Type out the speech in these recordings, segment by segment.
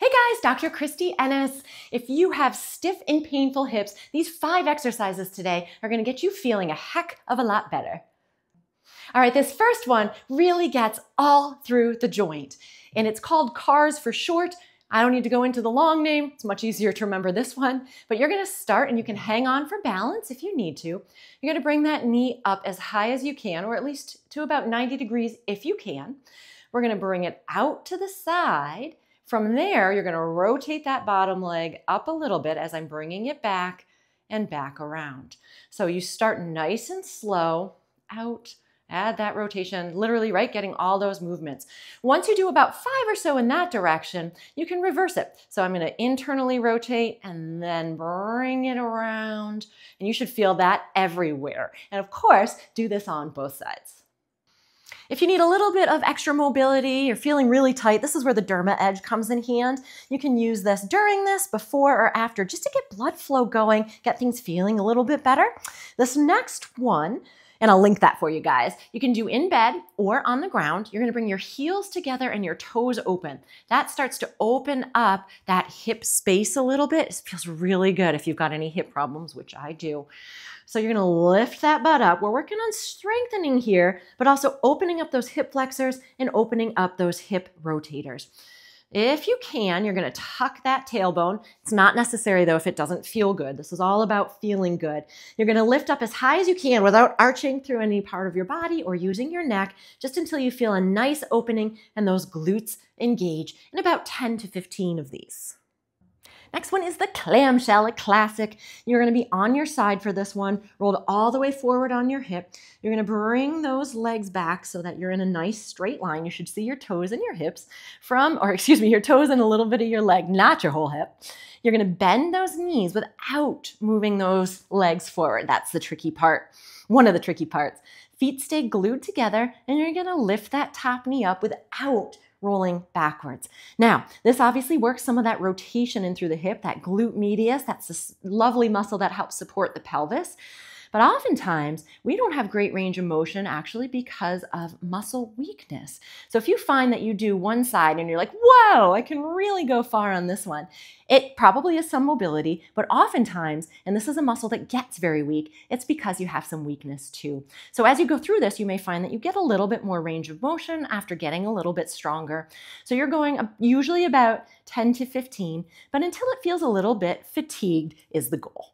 Hey guys, Dr. Christy Ennis. If you have stiff and painful hips, these 5 exercises today are going to get you feeling a heck of a lot better. All right, this first one really gets all through the joint, and it's called CARS for short. I don't need to go into the long name. It's much easier to remember this one, but you're going to start and you can hang on for balance if you need to. You're going to bring that knee up as high as you can, or at least to about 90 degrees if you can. We're going to bring it out to the side. From there, you're going to rotate that bottom leg up a little bit as I'm bringing it back and back around. So you start nice and slow, out, add that rotation, literally, right, getting all those movements. Once you do about 5 or so in that direction, you can reverse it. So I'm going to internally rotate and then bring it around, and you should feel that everywhere. And of course, do this on both sides. If you need a little bit of extra mobility, you're feeling really tight, this is where the Derma Edge comes in hand. You can use this during this, before or after, just to get blood flow going, get things feeling a little bit better. This next one, and I'll link that for you guys, you can do in bed or on the ground. You're gonna bring your heels together and your toes open. That starts to open up that hip space a little bit. It feels really good if you've got any hip problems, which I do. So you're gonna lift that butt up. We're working on strengthening here, but also opening up those hip flexors and opening up those hip rotators. If you can, you're gonna tuck that tailbone. It's not necessary though if it doesn't feel good. This is all about feeling good. You're gonna lift up as high as you can without arching through any part of your body or using your neck, just until you feel a nice opening and those glutes engage in about 10 to 15 of these. Next one is the clamshell, a classic. You're going to be on your side for this one, rolled all the way forward on your hip. You're going to bring those legs back so that you're in a nice straight line. You should see your toes and your hips your toes and a little bit of your leg, not your whole hip. You're going to bend those knees without moving those legs forward. That's the tricky part, one of the tricky parts. Feet stay glued together, and you're going to lift that top knee up without rolling backwards. Now, this obviously works some of that rotation in through the hip, that glute medius, that's this lovely muscle that helps support the pelvis. But oftentimes, we don't have great range of motion actually because of muscle weakness. So if you find that you do one side and you're like, whoa, I can really go far on this one, it probably is some mobility, but oftentimes, and this is a muscle that gets very weak, it's because you have some weakness too. So as you go through this, you may find that you get a little bit more range of motion after getting a little bit stronger. So you're going usually about 10 to 15, but until it feels a little bit fatigued is the goal.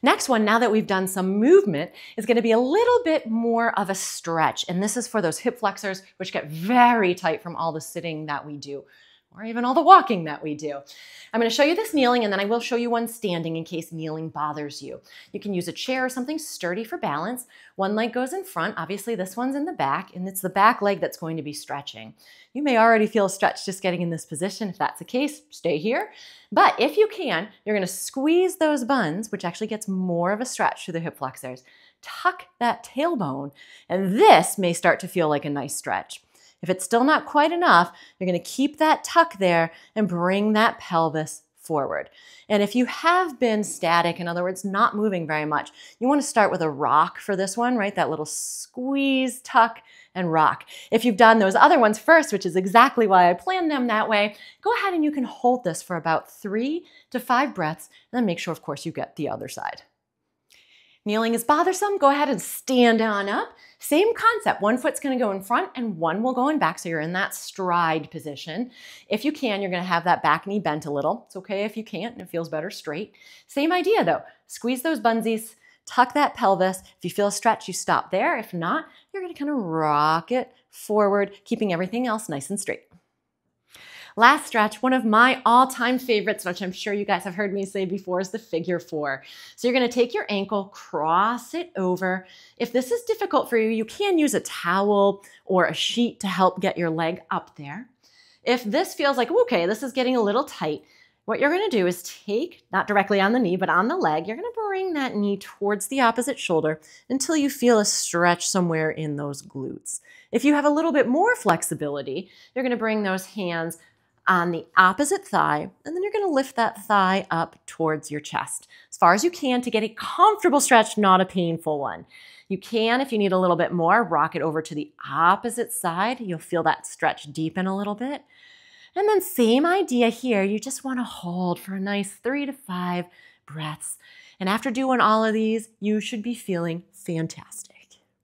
Next one, now that we've done some movement, is going to be a little bit more of a stretch. And this is for those hip flexors, which get very tight from all the sitting that we do, or even all the walking that we do. I'm going to show you this kneeling, and then I will show you one standing in case kneeling bothers you. You can use a chair or something sturdy for balance. One leg goes in front. Obviously, this one's in the back, and it's the back leg that's going to be stretching. You may already feel a stretch just getting in this position. If that's the case, stay here. But if you can, you're going to squeeze those buns, which actually gets more of a stretch through the hip flexors. Tuck that tailbone, and this may start to feel like a nice stretch. If it's still not quite enough, you're going to keep that tuck there and bring that pelvis forward. And if you have been static, in other words, not moving very much, you want to start with a rock for this one, right? That little squeeze, tuck, and rock. If you've done those other ones first, which is exactly why I planned them that way, go ahead and you can hold this for about 3 to 5 breaths, and then make sure, of course, you get the other side. Kneeling is bothersome, go ahead and stand on up. Same concept, one foot's gonna go in front and one will go in back, so you're in that stride position. If you can, you're gonna have that back knee bent a little. It's okay if you can't and it feels better straight. Same idea though, squeeze those bunsies, tuck that pelvis. If you feel a stretch, you stop there. If not, you're gonna kind of rock it forward, keeping everything else nice and straight. Last stretch, one of my all-time favorites, which I'm sure you guys have heard me say before, is the figure 4. So you're going to take your ankle, cross it over. If this is difficult for you, you can use a towel or a sheet to help get your leg up there. If this feels like, okay, this is getting a little tight, what you're going to do is take, not directly on the knee, but on the leg, you're going to bring that knee towards the opposite shoulder until you feel a stretch somewhere in those glutes. If you have a little bit more flexibility, you're going to bring those hands on the opposite thigh, and then you're going to lift that thigh up towards your chest as far as you can to get a comfortable stretch, not a painful one. You can, if you need a little bit more, rock it over to the opposite side. You'll feel that stretch deepen a little bit. And then same idea here. You just want to hold for a nice 3 to 5 breaths. And after doing all of these, you should be feeling fantastic.